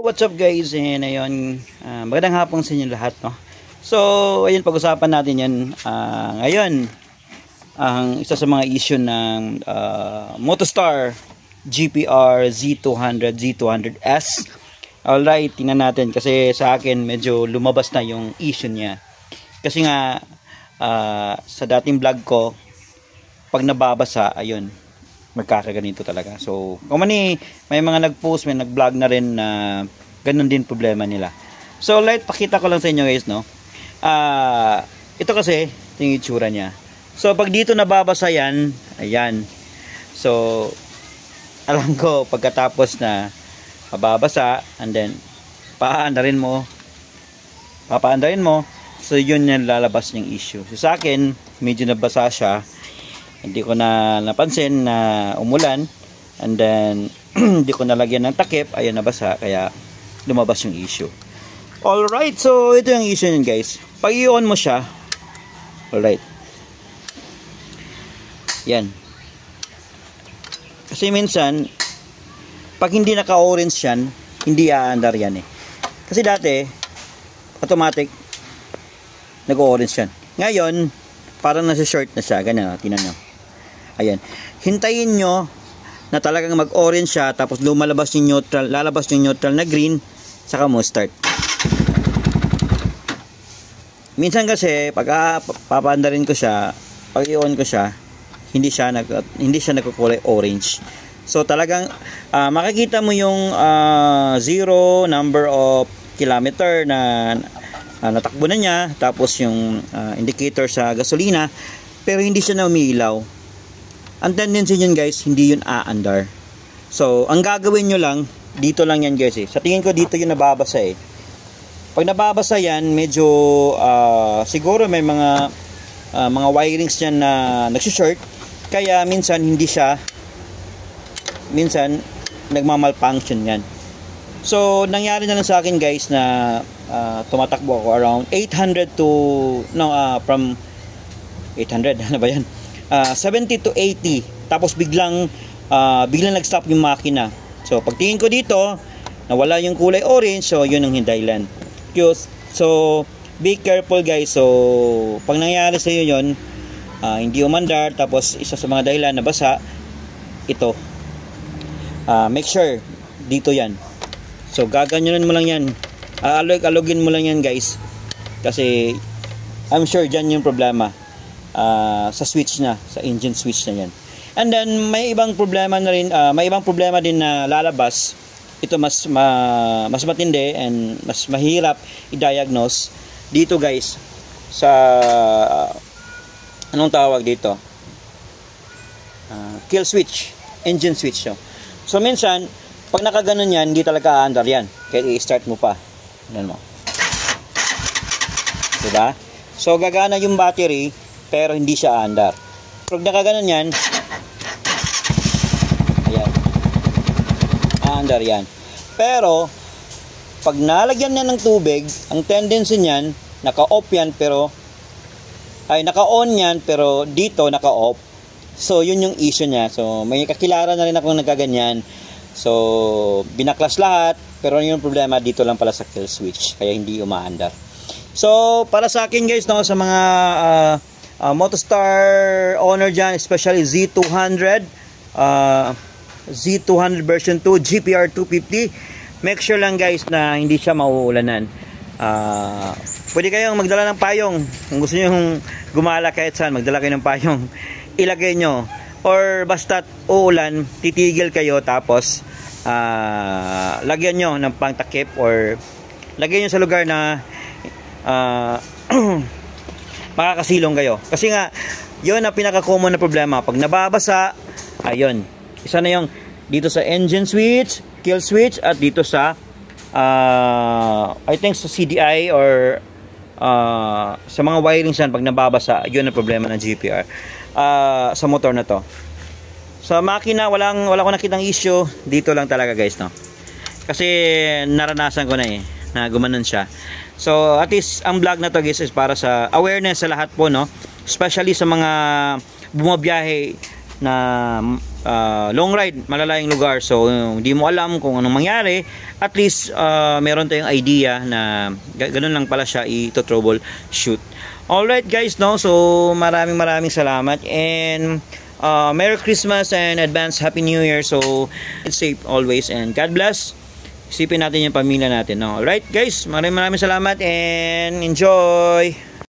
what's up guys? And ayun, magandang hapon sa inyo lahat, no? So, ayun, pag-usapan natin yan ngayon. Ang isa sa mga issue ng Motostar GPR Z200, Z200S. Alright, tingnan natin kasi sa akin medyo lumabas na yung issue niya. Kasi nga, sa dating vlog ko, pag nababasa, ayun, magkakaganito talaga. So, kung may mga nag-post, may nag-vlog na rin na ganun din problema nila. So, light, pakita ko lang sa inyo guys, no? Ito kasi, ito yung itsura niya. So, pag dito nababasa yan, ayan. So, alam ko, pagkatapos na mababasa, and then, papaandarin mo, so yun yung lalabas yung issue. So, sa akin, medyo nabasa siya. Hindi ko na napansin na umulan, and then hindi ko nalagyan ng takip, ayun nabasa, kaya lumabas yung issue. Alright, so ito yung issue yun guys. Pag i-on mo siya, alright, yan. Kasi minsan, pag hindi naka-orange yan, hindi aandar yan eh. Kasi dati, automatic, nag-orange yan. Ngayon, parang nasa short na siya, ganyan, tingnan nyo. Ayan. Hintayin nyo na talagang mag-orange siya, tapos lumalabas yung neutral, lalabas yung neutral na green, saka mo start. Minsan kasi, pag papaandarin ko siya, pag i-on ko siya, hindi siya nagkukulay orange. So talagang makikita mo yung zero, number of kilometer na natakbo na niya, tapos yung indicator sa gasolina, pero hindi siya na umiilaw. Ang tendency nyo guys, hindi yun aandar. So, ang gagawin nyo lang, dito lang yan guys eh. Sa tingin ko dito yung nababasa eh. Pag nababasa yan, medyo siguro may mga wirings yan na nagsushort. Kaya minsan hindi siya, minsan nagmamalfunction yan. So, nangyari na lang sa akin guys na tumatakbo ako around 800 to, no, from 800, ano ba yan? 70 to 80, tapos biglang nag-stop yung makina. So pagtingin ko dito, nawala yung kulay orange, so yun ang dahilan. So be careful guys. So pag nangyari sa iyo yun, hindi umandar, tapos isa sa mga dahilan na basa, ito, make sure dito yan. So gaganyanin mo lang yan, alogin mo lang yan guys, kasi I'm sure dyan yung problema. Sa switch na, sa engine switch na yan. And then may ibang problema na rin, may ibang problema din na lalabas. Ito mas matindi and mas mahirap i-diagnose dito guys sa anong tawag dito, kill switch, engine switch. So minsan pag nakaganon yan, hindi talaga aandar yan kahit i-start mo pa. Ano mo, diba? So gagana yung battery pero hindi siya aandar. Pag nakaganon yan, ayan, aandar yan. Pero pag nalagyan niya ng tubig, ang tendency niyan, naka-off yan pero naka-on yan pero dito naka-off. So yun yung issue niya. So may kakilala na rin akong nagkaganyan. So binaklas lahat, pero yung problema dito lang pala sa kill switch, kaya hindi umaandar. So para sa akin guys, no, sa mga Motostar owner dyan, especially Z200 version 2 GPR 250, make sure lang guys na hindi siya mauulanan. Pwede kayong magdala ng payong kung gusto nyo gumala kahit saan, magdala kayo ng payong, ilagay nyo, or basta uulan, titigil kayo, tapos lagyan nyo ng pangtakip, or lagyan nyo sa lugar na makakasilong kayo. Kasi nga, yun ang pinaka-common na problema. Pag nababasa, ayun, isa na yung dito sa engine switch, kill switch, at dito sa I think sa CDI or sa mga wirings yan, pag nababasa, yun ang problema ng GPR sa motor na to. Sa makina, wala ko nakitang issue. Dito lang talaga guys, no? Kasi naranasan ko na eh, na gumanon siya. So at least ang vlog na to guys is para sa awareness sa lahat po, no? Especially sa mga bumabiyahe long ride, malalayong lugar. So hindi mo alam kung anong mangyari, at least meron tayong idea na ganun lang pala siya i-troubleshoot. Alright guys, no? So maraming salamat, and Merry Christmas and advance Happy New Year. So it's safe always, and God bless. Isipin natin yung pamilya natin, no? Alright guys, maraming salamat and enjoy.